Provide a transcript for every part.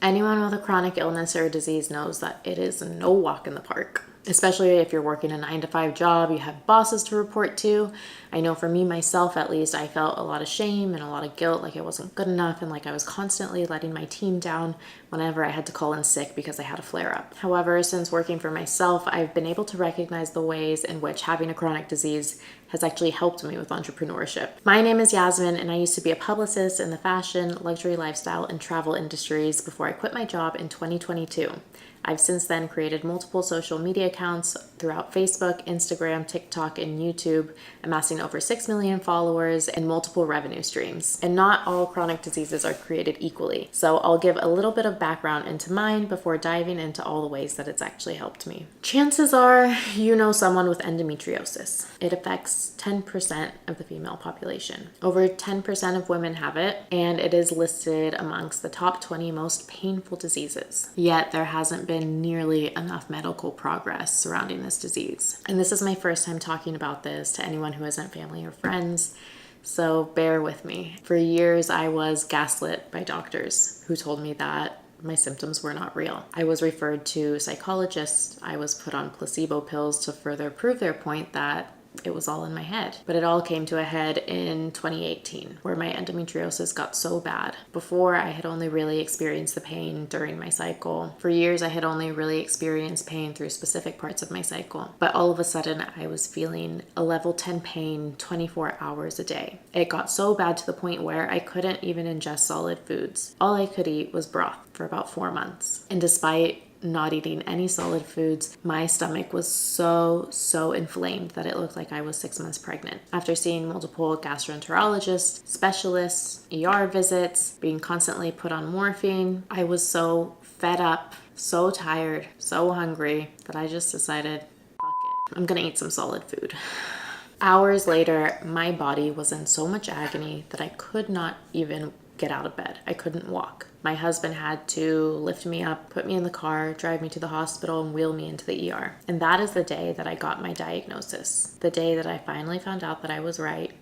Anyone with a chronic illness or disease knows that it is no walk in the park. Especially if you're working a 9-to-5 job, you have bosses to report to. I know for me, myself at least, I felt a lot of shame and a lot of guilt, like I wasn't good enough and like I was constantly letting my team down whenever I had to call in sick because I had a flare-up. However, since working for myself, I've been able to recognize the ways in which having a chronic disease has actually helped me with entrepreneurship. My name is Yasmin, and I used to be a publicist in the fashion, luxury lifestyle, and travel industries before I quit my job in 2022. I've since then created multiple social media accounts throughout Facebook, Instagram, TikTok, and YouTube, amassing over 6 million followers and multiple revenue streams. And not all chronic diseases are created equally. So I'll give a little bit of background into mine before diving into all the ways that it's actually helped me. Chances are you know someone with endometriosis. It affects 10% of the female population. Over 10% of women have it, and it is listed amongst the top 20 most painful diseases. Yet there hasn't been nearly enough medical progress surrounding this disease. And this is my first time talking about this to anyone who isn't family or friends, so bear with me. For years, I was gaslit by doctors who told me that my symptoms were not real. I was referred to psychologists. I was put on placebo pills to further prove their point that it was all in my head. But it all came to a head in 2018, where my endometriosis got so bad. Before, I had only really experienced the pain during my cycle. For years, I had only really experienced pain through specific parts of my cycle. But all of a sudden, I was feeling a level 10 pain 24 hours a day. It got so bad to the point where I couldn't even ingest solid foods. All I could eat was broth for about 4 months. And despite not eating any solid foods, my stomach was so inflamed that it looked like I was 6 months pregnant. After seeing multiple gastroenterologists, specialists, ER visits, being constantly put on morphine, I was so fed up, so tired, so hungry that I just decided, fuck it, I'm gonna eat some solid food. Hours later, my body was in so much agony that I could not even get out of bed. I couldn't walk. My husband had to lift me up, put me in the car, drive me to the hospital, and wheel me into the ER. And that is the day that I got my diagnosis. The day that I finally found out that I was right,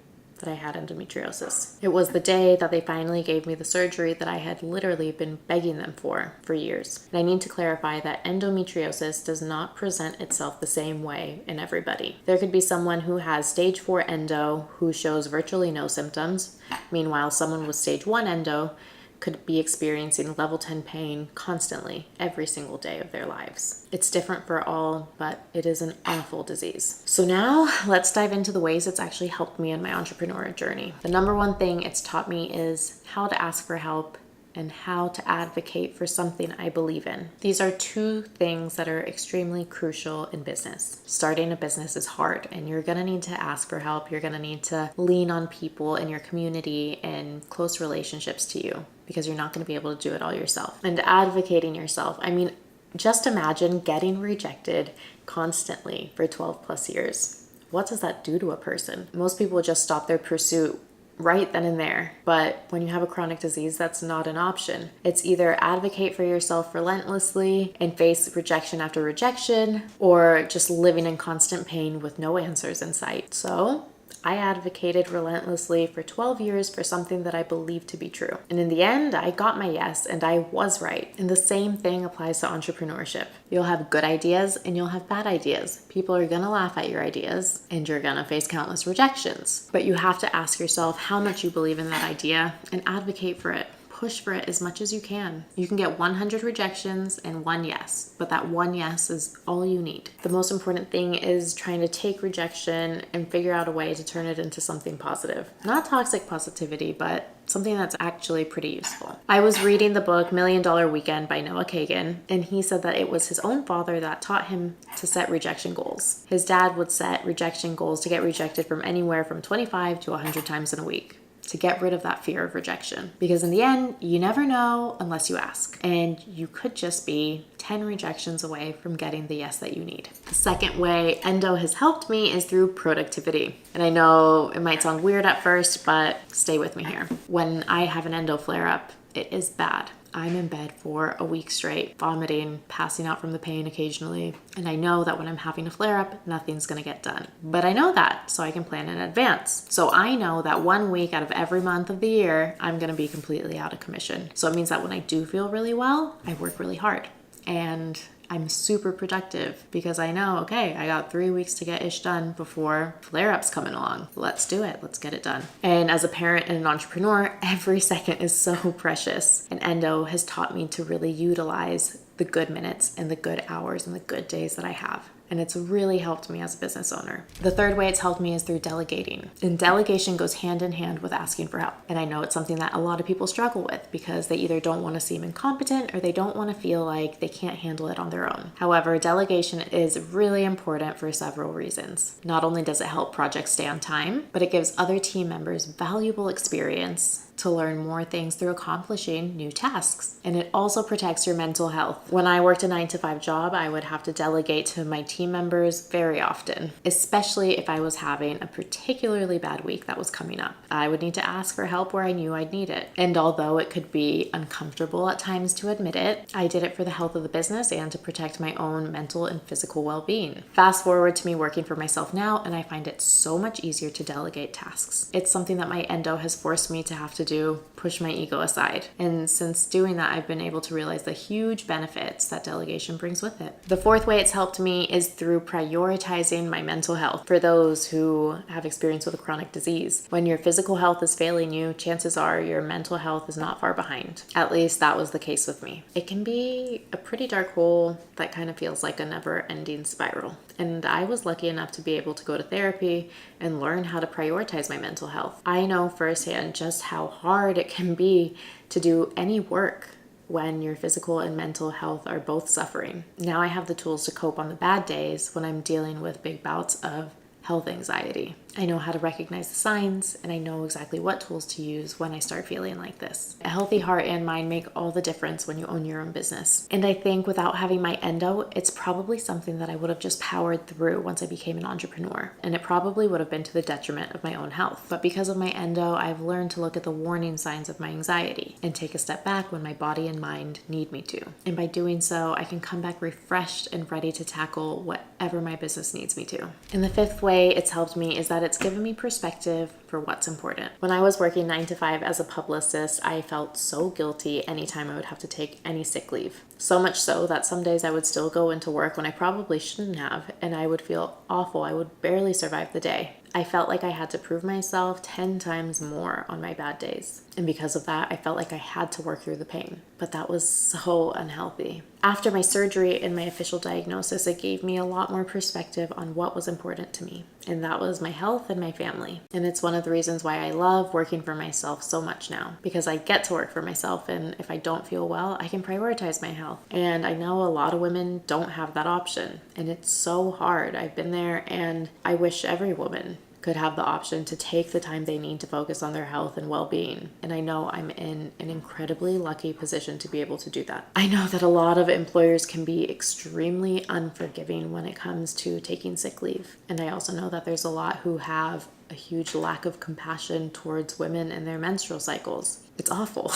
that I had endometriosis. It was the day that they finally gave me the surgery that I had literally been begging them for years. And I need to clarify that endometriosis does not present itself the same way in everybody. There could be someone who has stage 4 endo who shows virtually no symptoms. Meanwhile, someone with stage 1 endo could be experiencing level 10 pain constantly every single day of their lives. It's different for all, but it is an awful disease. So now let's dive into the ways it's actually helped me in my entrepreneurial journey. The number one thing it's taught me is how to ask for help and how to advocate for something I believe in. These are two things that are extremely crucial in business. Starting a business is hard, and you're gonna need to ask for help. You're gonna need to lean on people in your community and close relationships to you, because you're not gonna be able to do it all yourself. And advocating yourself, I mean, just imagine getting rejected constantly for 12 plus years. What does that do to a person? Most people just stop their pursuit right then and there. But when you have a chronic disease, that's not an option. It's either advocate for yourself relentlessly and face rejection after rejection, or just living in constant pain with no answers in sight. So I advocated relentlessly for 12 years for something that I believed to be true. And in the end, I got my yes, and I was right. And the same thing applies to entrepreneurship. You'll have good ideas and you'll have bad ideas. People are gonna laugh at your ideas and you're gonna face countless rejections. But you have to ask yourself how much you believe in that idea and advocate for it. Push for it as much as you can. You can get 100 rejections and 1 yes, but that 1 yes is all you need. The most important thing is trying to take rejection and figure out a way to turn it into something positive. Not toxic positivity, but something that's actually pretty useful. I was reading the book $1 Million Weekend by Noah Kagan, and he said that it was his own father that taught him to set rejection goals. His dad would set rejection goals to get rejected from anywhere from 25 to 100 times in a week, to get rid of that fear of rejection. Because in the end, you never know unless you ask. And you could just be 10 rejections away from getting the yes that you need. The second way endo has helped me is through productivity. And I know it might sound weird at first, but stay with me here. When I have an endo flare-up, it is bad. I'm in bed for a week straight, vomiting, passing out from the pain occasionally. And I know that when I'm having a flare up, nothing's gonna get done. But I know that, so I can plan in advance. So I know that 1 week out of every month of the year, I'm gonna be completely out of commission. So it means that when I do feel really well, I work really hard. And I'm super productive because I know, okay, I got 3 weeks to get ish done before flare-ups coming along. Let's do it. Let's get it done. And as a parent and an entrepreneur, every second is so precious. And Endo has taught me to really utilize the good minutes and the good hours and the good days that I have. And it's really helped me as a business owner. The third way it's helped me is through delegating. And delegation goes hand in hand with asking for help. And I know it's something that a lot of people struggle with because they either don't want to seem incompetent or they don't want to feel like they can't handle it on their own. However, delegation is really important for several reasons. Not only does it help projects stay on time, but it gives other team members valuable experience to learn more things through accomplishing new tasks. And it also protects your mental health. When I worked a 9-to-5 job, I would have to delegate to my team members very often, especially if I was having a particularly bad week that was coming up. I would need to ask for help where I knew I'd need it. And although it could be uncomfortable at times to admit it, I did it for the health of the business and to protect my own mental and physical well-being. Fast forward to me working for myself now, and I find it so much easier to delegate tasks. It's something that my endo has forced me to have to do, push my ego aside. And since doing that, I've been able to realize the huge benefits that delegation brings with it. The fourth way it's helped me is through prioritizing my mental health. For those who have experience with a chronic disease, when your physical health is failing you, chances are your mental health is not far behind. At least that was the case with me. It can be a pretty dark hole that kind of feels like a never-ending spiral. And I was lucky enough to be able to go to therapy and learn how to prioritize my mental health. I know firsthand just how hard it can be to do any work when your physical and mental health are both suffering. Now I have the tools to cope on the bad days when I'm dealing with big bouts of health anxiety. I know how to recognize the signs, and I know exactly what tools to use when I start feeling like this. A healthy heart and mind make all the difference when you own your own business. And I think without having my endo, it's probably something that I would have just powered through once I became an entrepreneur. And it probably would have been to the detriment of my own health. But because of my endo, I've learned to look at the warning signs of my anxiety and take a step back when my body and mind need me to. And by doing so, I can come back refreshed and ready to tackle whatever my business needs me to. And the fifth way it's helped me is that it's given me perspective for what's important. When I was working 9-to-5 as a publicist, I felt so guilty anytime I would have to take any sick leave. So much so that some days I would still go into work when I probably shouldn't have, and I would feel awful. I would barely survive the day. I felt like I had to prove myself 10 times more on my bad days. And because of that, I felt like I had to work through the pain. But that was so unhealthy. After my surgery and my official diagnosis, it gave me a lot more perspective on what was important to me. And that was my health and my family. And it's one of the reasons why I love working for myself so much now. Because I get to work for myself, and if I don't feel well, I can prioritize my health. And I know a lot of women don't have that option. And it's so hard. I've been there, and I wish every woman could have the option to take the time they need to focus on their health and well-being. And I know I'm in an incredibly lucky position to be able to do that. I know that a lot of employers can be extremely unforgiving when it comes to taking sick leave. And I also know that there's a lot who have a huge lack of compassion towards women and their menstrual cycles. It's awful.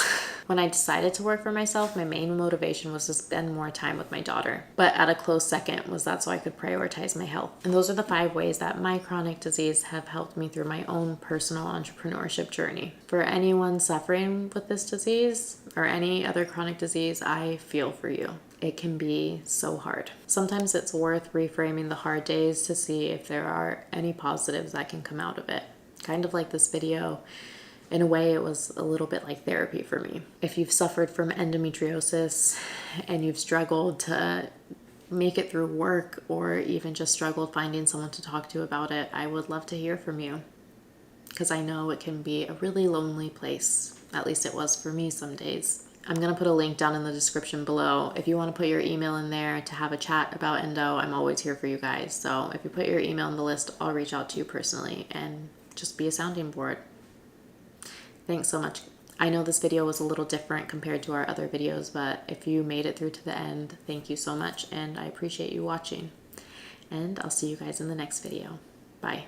When I decided to work for myself, my main motivation was to spend more time with my daughter. But at a close second was that so I could prioritize my health. And those are the 5 ways that my chronic disease have helped me through my own personal entrepreneurship journey. For anyone suffering with this disease or any other chronic disease, I feel for you. It can be so hard. Sometimes it's worth reframing the hard days to see if there are any positives that can come out of it. Kind of like this video. In a way, it was a little bit like therapy for me. If you've suffered from endometriosis and you've struggled to make it through work or even just struggled finding someone to talk to about it, I would love to hear from you. Because I know it can be a really lonely place. At least it was for me some days. I'm going to put a link down in the description below. If you want to put your email in there to have a chat about endo, I'm always here for you guys. So if you put your email in the list, I'll reach out to you personally and just be a sounding board. Thanks so much. I know this video was a little different compared to our other videos, but if you made it through to the end, thank you so much, and I appreciate you watching. And I'll see you guys in the next video. Bye.